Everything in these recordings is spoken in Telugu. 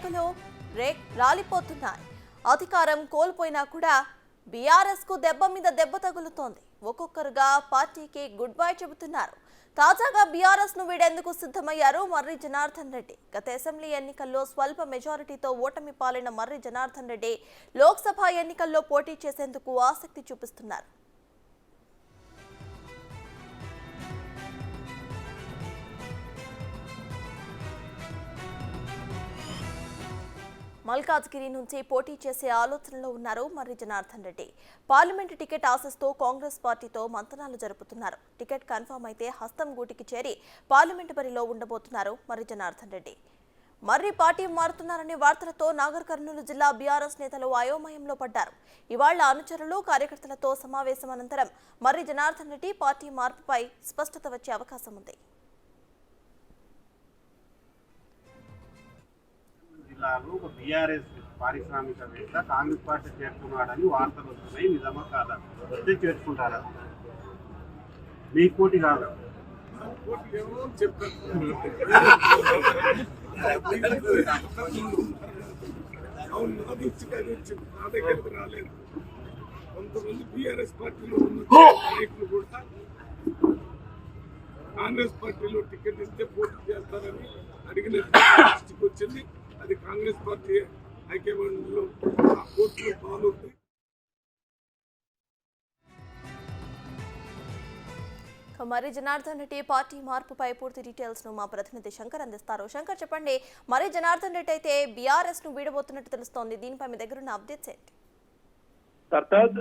నాయకులు రాలిపోతున్నాయి. అధికారం కోల్పోయినా కూడా బీఆర్ఎస్ కు దెబ్బ మీద దెబ్బ తగులుతోంది. ఒక్కొక్కరుగా పార్టీకి గుడ్ బై చెబుతున్నారు. తాజాగా బీఆర్ఎస్ ను వీడేందుకు సిద్ధమయ్యారు మర్రి జనార్దన్ రెడ్డి. గత అసెంబ్లీ ఎన్నికల్లో స్వల్ప మెజారిటీతో ఓటమి పాలైన మర్రి జనార్దన్ రెడ్డి లోక్సభ ఎన్నికల్లో పోటీ చేసేందుకు ఆసక్తి చూపిస్తున్నారు. మల్కాజ్గిరి నుంచి పోటీ చేసే ఆలోచనలో ఉన్నారు మర్రి జనార్దన్ రెడ్డి. పార్లమెంటు టికెట్ ఆశిస్తూ కాంగ్రెస్ పార్టీతో మంతనాలు జరుపుతున్నారు. టికెట్ కన్ఫర్మ్ అయితే హస్తం గూటికి చేరి పార్లమెంటు బరిలో ఉండబోతున్నారు మర్రి జనార్దన్ రెడ్డి. మర్రి పార్టీ మారుతున్నారనే వార్తలతో నాగర్ కర్నూలు జిల్లా బీఆర్ఎస్ నేతలు అయోమయంలో పడ్డారు. ఇవాళ్ల అనుచరులు కార్యకర్తలతో సమావేశం అనంతరం మర్రి జనార్దన్ రెడ్డి పార్టీ మార్పుపై స్పష్టత వచ్చే అవకాశం ఉంది. బీఆర్ఎస్ పారిశ్రామికవేత్త కాంగ్రెస్ పార్టీ చేరుకున్నాడని వార్తలు వస్తున్నాయి. నిజమా కాదా? వస్తే చేర్చుకుంటారా? మీ పోటీ కాదు. కొంతమంది బీఆర్ఎస్ పార్టీలో ఉన్న నాయకులు కూడా కాంగ్రెస్ పార్టీలో టికెట్ ఇస్తే పోటీ చేస్తారని అడిగిన దృష్టికి వచ్చింది. అది కాంగ్రెస్ పార్టీ హైకమాండ్ లో కోర్టులో పాల్గొంది. మర్రి జనార్దన్ రెడ్డి పార్టీ మార్పుపై పూర్తి డీటెయిల్స్ ను మా ప్రతినిధి శంకర్ అందిస్తారు. శంకర్, చెప్పండి, మర్రి జనార్దన్ రెడ్డి అయితే బీఆర్ఎస్ ను వీడబోతున్నట్టు తెలుస్తోంది. దీనిపై మీ దగ్గర ఉన్న అప్డేట్స్ ఏంటి? సర్తాజ్,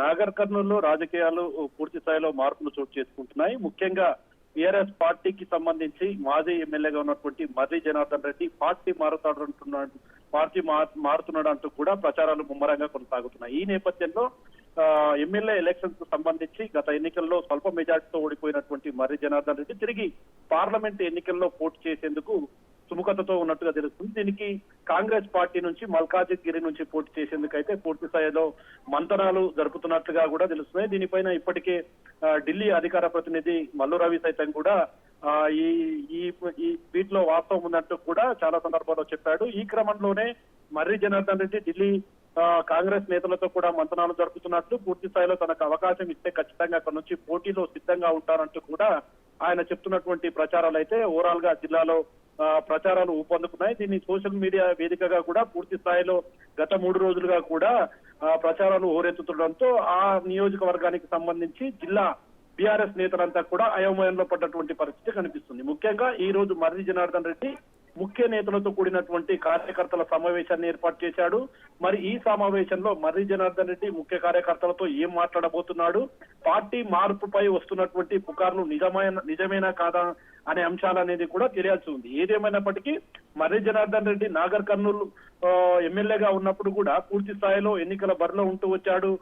నాగర్ కర్నూలులో రాజకీయాలు పూర్తి స్థాయిలో మార్పులు చోటు చేసుకుంటున్నాయి. ముఖ్యంగా టీఆర్ఎస్ పార్టీకి సంబంధించి మాజీ ఎమ్మెల్యేగా ఉన్నటువంటి మర్రి జనార్దన్ రెడ్డి పార్టీ మారుతున్నాడు అంటూ కూడా ప్రచారాలు ముమ్మరంగా కొనసాగుతున్నాయి. ఈ నేపథ్యంలో ఎమ్మెల్యే ఎలక్షన్స్ కు సంబంధించి గత ఎన్నికల్లో స్వల్ప మెజార్టీతో ఓడిపోయినటువంటి మర్రి జనార్దన్ రెడ్డి తిరిగి పార్లమెంట్ ఎన్నికల్లో పోటీ చేసేందుకు సుముఖతతో ఉన్నట్టుగా తెలుస్తుంది. దీనికి కాంగ్రెస్ పార్టీ నుంచి మల్కాజ్గిరి నుంచి పోటీ చేసేందుకు అయితే పూర్తి స్థాయిలో మంతనాలు జరుపుతున్నట్లుగా కూడా తెలుస్తున్నాయి. దీనిపైన ఇప్పటికే ఢిల్లీ అధికార ప్రతినిధి మల్లు రవి సైతం కూడా ఈ వీటిలో వాస్తవం ఉన్నట్టు కూడా చాలా సందర్భాల్లో చెప్పాడు. ఈ క్రమంలోనే మర్రి జనార్దన్ రెడ్డి ఢిల్లీ కాంగ్రెస్ నేతలతో కూడా మంతనాలు జరుపుతున్నట్లు, పూర్తి స్థాయిలో తనకు అవకాశం ఇస్తే ఖచ్చితంగా అక్కడ నుంచి పోటీలో సిద్ధంగా ఉంటారంటూ కూడా ఆయన చెప్తున్నటువంటి ప్రచారాలు అయితే ఓవరాల్ గా జిల్లాలో ప్రచారాలు ఊపందుకున్నాయి. దీన్ని సోషల్ మీడియా వేదికగా కూడా పూర్తి స్థాయిలో గత 3 రోజులుగా కూడా ప్రచారాలు హోరెత్తుతుండడంతో ఆ నియోజకవర్గానికి సంబంధించి జిల్లా బీఆర్ఎస్ నేతలంతా కూడా అయోమయంలో పడ్డటువంటి పరిస్థితి కనిపిస్తుంది. ముఖ్యంగా ఈ రోజు మర్రి జనార్దన్ రెడ్డి ముఖ్య నేతలతో కూడినటువంటి కార్యకర్తల సమావేశాన్ని ఏర్పాటు చేశాడు. మరి ఈ సమావేశంలో మర్రి జనార్దన్ రెడ్డి ముఖ్య కార్యకర్తలతో ఏం మాట్లాడబోతున్నాడు, పార్టీ మార్పుపై వస్తున్నటువంటి పుకార్లు నిజమేనా కాదా అనే అంశాలు అనేది కూడా తెలియాల్సి ఉంది. ఏదేమైనప్పటికీ మర్రి జనార్దన్ రెడ్డి నాగర్ కర్నూలు ఎమ్మెల్యేగా ఉన్నప్పుడు కూడా పూర్తి స్థాయిలో ఎన్నికల బరిలో ఉంటూ వచ్చాడు.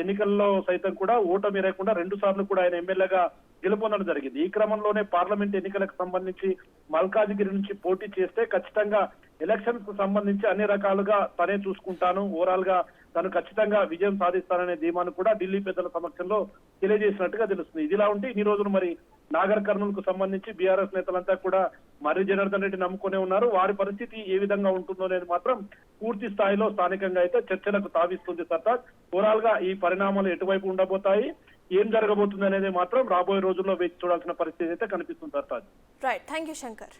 ఎన్నికల్లో సైతం కూడా ఓటమి లేకుండా 2 సార్లు కూడా ఆయన ఎమ్మెల్యేగా గెలుపొందడం జరిగింది. ఈ క్రమంలోనే పార్లమెంట్ ఎన్నికలకు సంబంధించి మల్కాజ్గిరి నుంచి పోటీ చేస్తే ఖచ్చితంగా ఎలక్షన్స్ కు సంబంధించి అన్ని రకాలుగా తనే చూసుకుంటాను, ఓవరాల్ గా తను ఖచ్చితంగా విజయం సాధిస్తాననే ధీమాను కూడా ఢిల్లీ పెద్దల సమక్షంలో తెలియజేసినట్టుగా తెలుస్తుంది. ఇదిలా ఉంటే ఇన్ని రోజులు మరి నాగర్ కర్నూలు కు సంబంధించి బీఆర్ఎస్ నేతలంతా కూడా మర్రి జనార్దన్ రెడ్డి నమ్ముకునే ఉన్నారు. వారి పరిస్థితి ఏ విధంగా ఉంటుందో అనేది మాత్రం పూర్తి స్థాయిలో స్థానికంగా అయితే చర్చలకు తావిస్తుంది. సర్తాజ్, ఓవరాల్ గా ఈ పరిణామాలు ఎటువైపు ఉండబోతాయి, ఏం జరగబోతుంది అనేది మాత్రం రాబోయే రోజుల్లో వేచి చూడాల్సిన పరిస్థితి అయితే కనిపిస్తుంది. Sartaj. Right, thank you Shankar.